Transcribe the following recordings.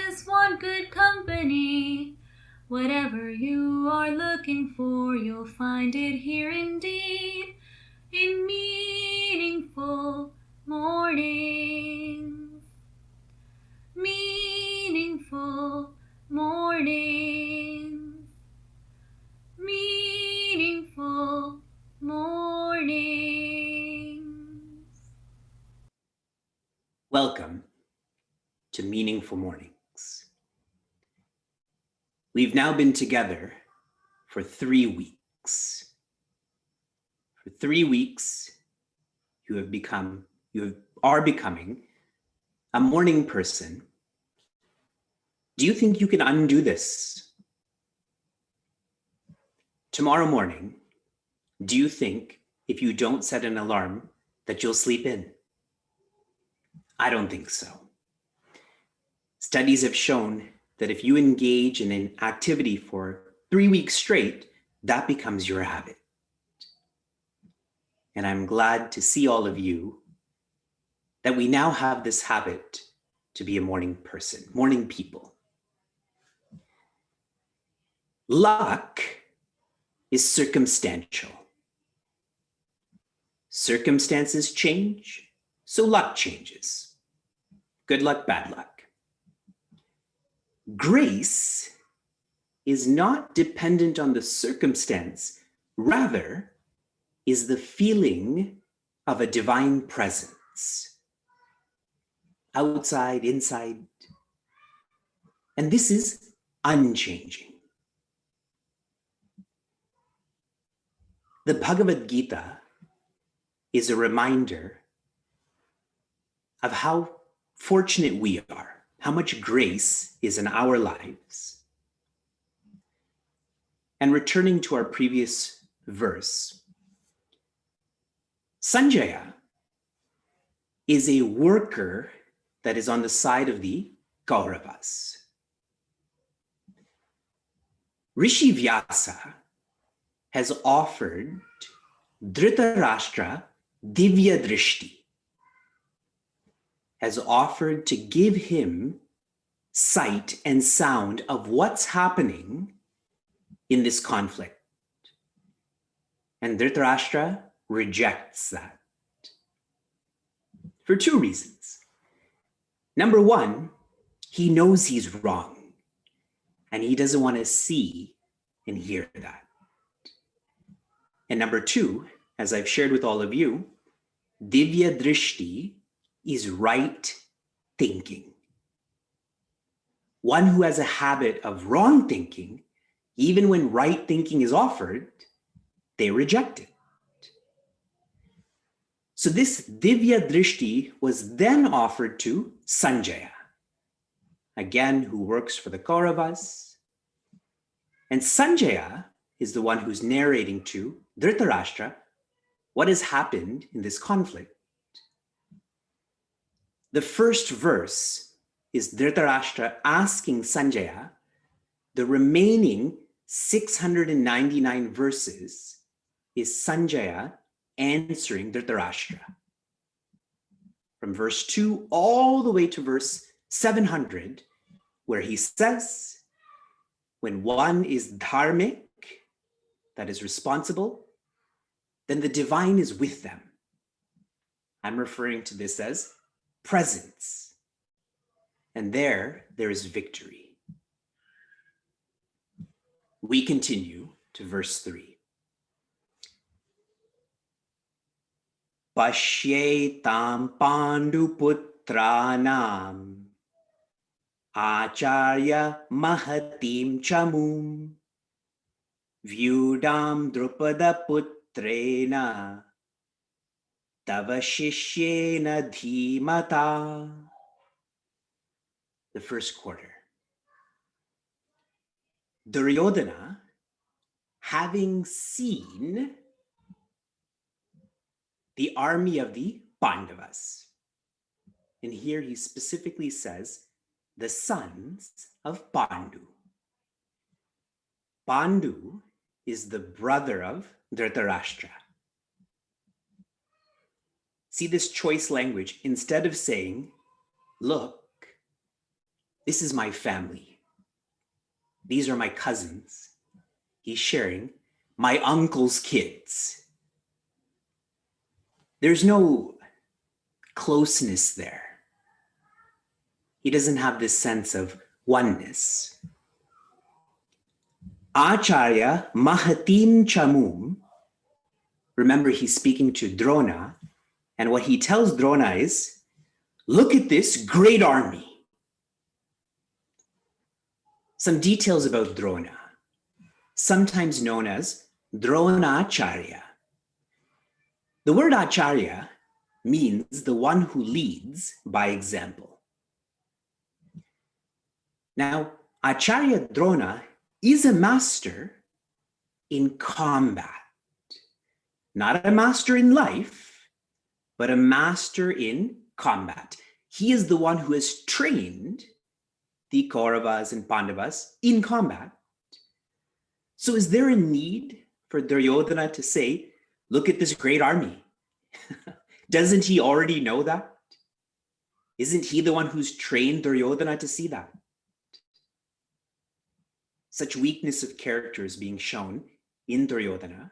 just want good company. Whatever you are looking for, you'll find it here indeed, in meaningful mornings. Meaningful mornings. Meaningful mornings. Welcome to Meaningful Mornings. We've now been together for 3 weeks. For 3 weeks, you are becoming a morning person. Do you think you can undo this? Tomorrow morning, do you think if you don't set an alarm that you'll sleep in? I don't think so. Studies have shown that if you engage in an activity for 3 weeks straight, that becomes your habit. And I'm glad to see all of you that we now have this habit to be a morning person, morning people. Luck is circumstantial. Circumstances change, so luck changes. Good luck, bad luck. Grace is not dependent on the circumstance, rather is the feeling of a divine presence. Outside, inside. And this is unchanging. The Bhagavad Gita is a reminder of how fortunate we are, how much grace is in our lives. And returning to our previous verse, Sanjaya is a worker that is on the side of the Kauravas. Rishi Vyasa has offered Dhritarashtra Divya Drishti, has offered to give him sight and sound of what's happening in this conflict. And Dhritarashtra rejects that for 2 reasons. Number one, he knows he's wrong and he doesn't want to see and hear that. And number two, as I've shared with all of you, Divya Drishti is right thinking. One who has a habit of wrong thinking, even when right thinking is offered, they reject it. So this Divya Drishti was then offered to Sanjaya, again, who works for the Kauravas. And Sanjaya is the one who's narrating to Dhritarashtra what has happened in this conflict. The first verse is Dhritarashtra asking Sanjaya the remaining 699 verses is Sanjaya answering Dhritarashtra. From verse 2 all the way to verse 700, where he says, when one is dharmic, that is responsible, then the divine is with them. I'm referring to this as presence. And there is victory. We continue to verse 3. Pashyetam panduputranam acharya mahatim chamum vyudam drupada putrena tava shishyena dhimata. The first quarter. Duryodhana, having seen the army of the Pandavas, and here he specifically says, the sons of Pandu. Pandu is the brother of Dhritarashtra. See this choice language. Instead of saying, look, This is my family. These are my cousins. He's sharing my uncle's kids. There's no closeness there. He doesn't have this sense of oneness. Acharya Mahatim Chamum. Remember, he's speaking to Drona, and what he tells Drona is, look at this great army. Some details about Drona, sometimes known as Dronacharya. The word Acharya means the one who leads by example. Now, Acharya Drona is a master in combat. Not a master in life, but a master in combat. He is the one who has trained the Kauravas and Pandavas in combat. So is there a need for Duryodhana to say, look at this great army? Doesn't he already know that? Isn't he the one who's trained Duryodhana to see that? Such weakness of character is being shown in Duryodhana.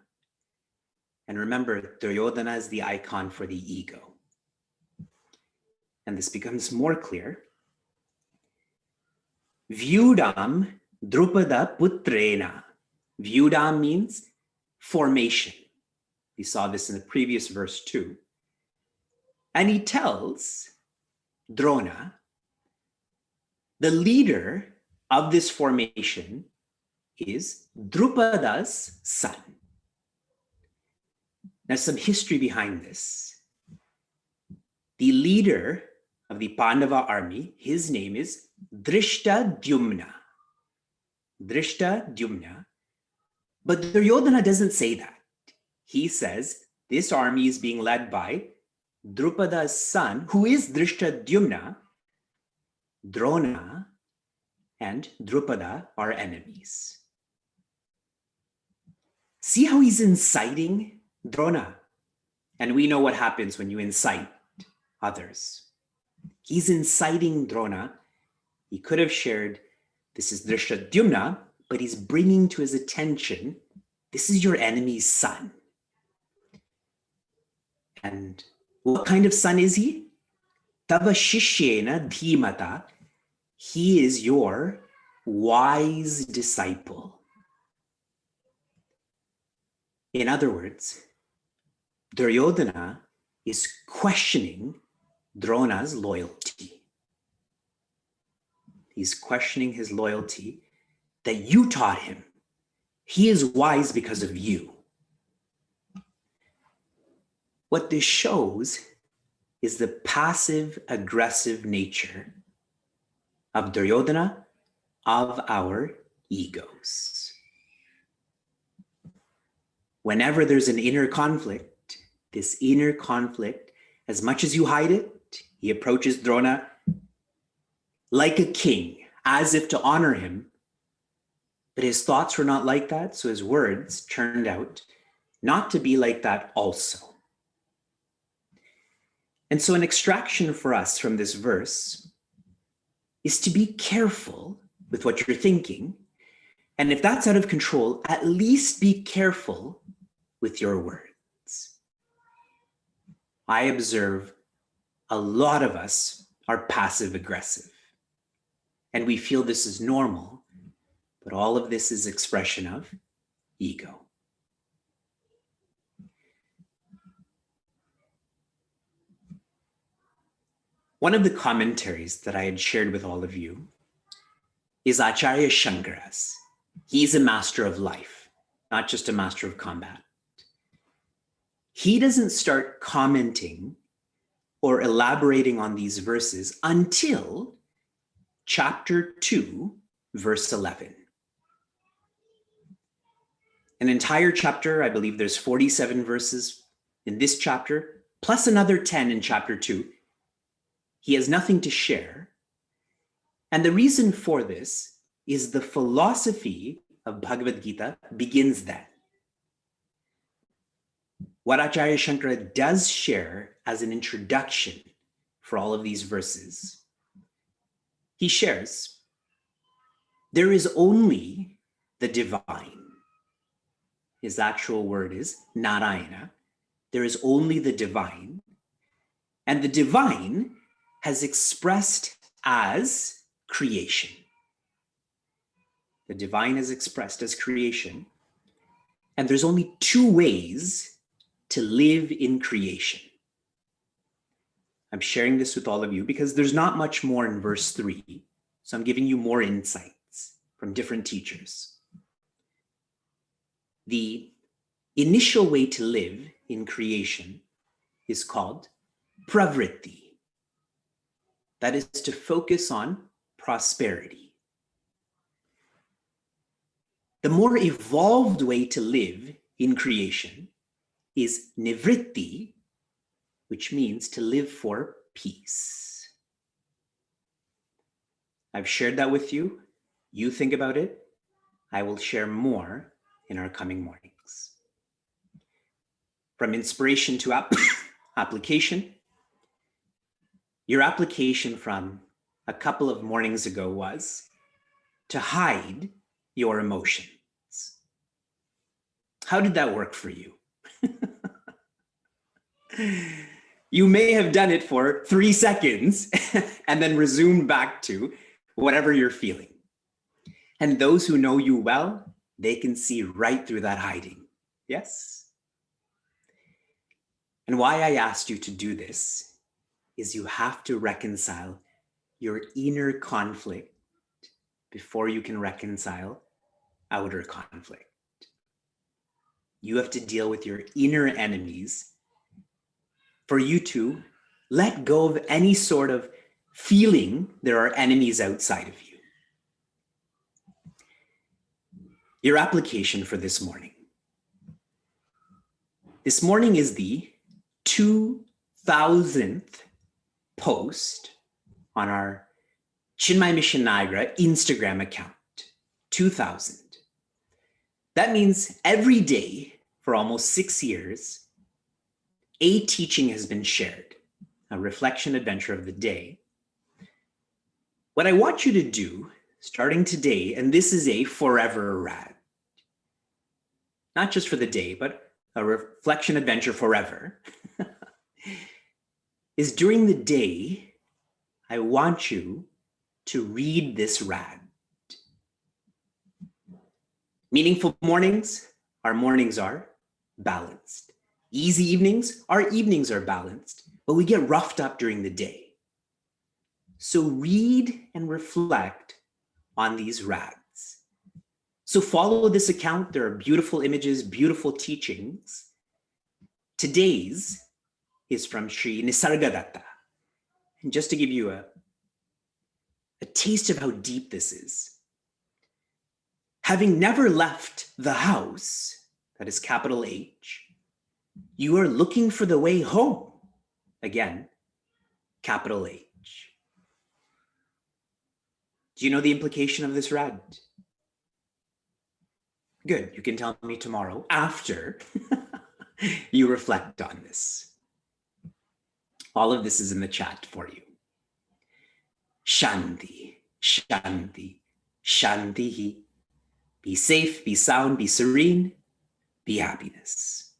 And remember, Duryodhana is the icon for the ego. And this becomes more clear. Vyudam Drupada Putrena. Vyudam means formation. We saw this in the previous verse too. And he tells Drona, the leader of this formation is Drupada's son. Now, some history behind this. The leader of the Pandava army, his name is Drishtadyumna. Drishtadyumna. But Duryodhana doesn't say that. He says this army is being led by Drupada's son, who is Drishtadyumna. Drona and Drupada are enemies. See how he's inciting Drona? And we know what happens when you incite others. He's inciting Drona. He could have shared, this is Drishtadyumna, but he's bringing to his attention, this is your enemy's son. And what kind of son is he? Tava Shishyena Dhimata. He is your wise disciple. In other words, Duryodhana is questioning Drona's loyalty. He's questioning his loyalty that you taught him. He is wise because of you. What this shows is the passive-aggressive nature of Duryodhana, of our egos. Whenever there's an inner conflict, this inner conflict, as much as you hide it, he approaches Drona like a king, as if to honor him. But his thoughts were not like that, so his words turned out not to be like that also. And so an extraction for us from this verse is to be careful with what you're thinking. And if that's out of control, at least be careful with your words. I observe a lot of us are passive aggressive. And we feel this is normal, but all of this is expression of ego. One of the commentaries that I had shared with all of you is Acharya Shankara's. He's a master of life, not just a master of combat. He doesn't start commenting or elaborating on these verses until chapter 2, verse 11. An entire chapter, I believe there's 47 verses in this chapter, plus another 10 in chapter 2. He has nothing to share. And the reason for this is the philosophy of Bhagavad Gita begins then. What Acharya Shankara does share as an introduction for all of these verses, he shares, there is only the divine. His actual word is Narayana. There is only the divine. And the divine has expressed as creation. The divine is expressed as creation. And there's only two ways to live in creation. I'm sharing this with all of you because there's not much more in verse 3. So I'm giving you more insights from different teachers. The initial way to live in creation is called pravritti. That is to focus on prosperity. The more evolved way to live in creation is nivritti, which means to live for peace. I've shared that with you. You think about it. I will share more in our coming mornings. From inspiration to application, your application from a couple of mornings ago was to hide your emotions. How did that work for you? You may have done it for 3 seconds and then resumed back to whatever you're feeling. And those who know you well, they can see right through that hiding. Yes? And why I asked you to do this is you have to reconcile your inner conflict before you can reconcile outer conflict. You have to deal with your inner enemies for you to let go of any sort of feeling there are enemies outside of you. Your application for this morning. This morning is the 2000th post on our Chinmay Mission Niagara Instagram account. 2000. That means every day for almost 6 years, a teaching has been shared, a reflection adventure of the day. What I want you to do, starting today, and this is a forever rad, not just for the day, but a reflection adventure forever, is during the day, I want you to read this rad. Meaningful mornings, our mornings are balanced. Easy evenings, our evenings are balanced, but we get roughed up during the day. So read and reflect on these rads. So follow this account. There are beautiful images, beautiful teachings. Today's is from Sri Nisargadatta. And just to give you a taste of how deep this is, having never left the house, that is capital H, you are looking for the way home. Again, capital H. Do you know the implication of this rad? Good, you can tell me tomorrow after you reflect on this. All of this is in the chat for you. Shanti, Shanti, Shanti. Be safe, be sound, be serene, be happiness.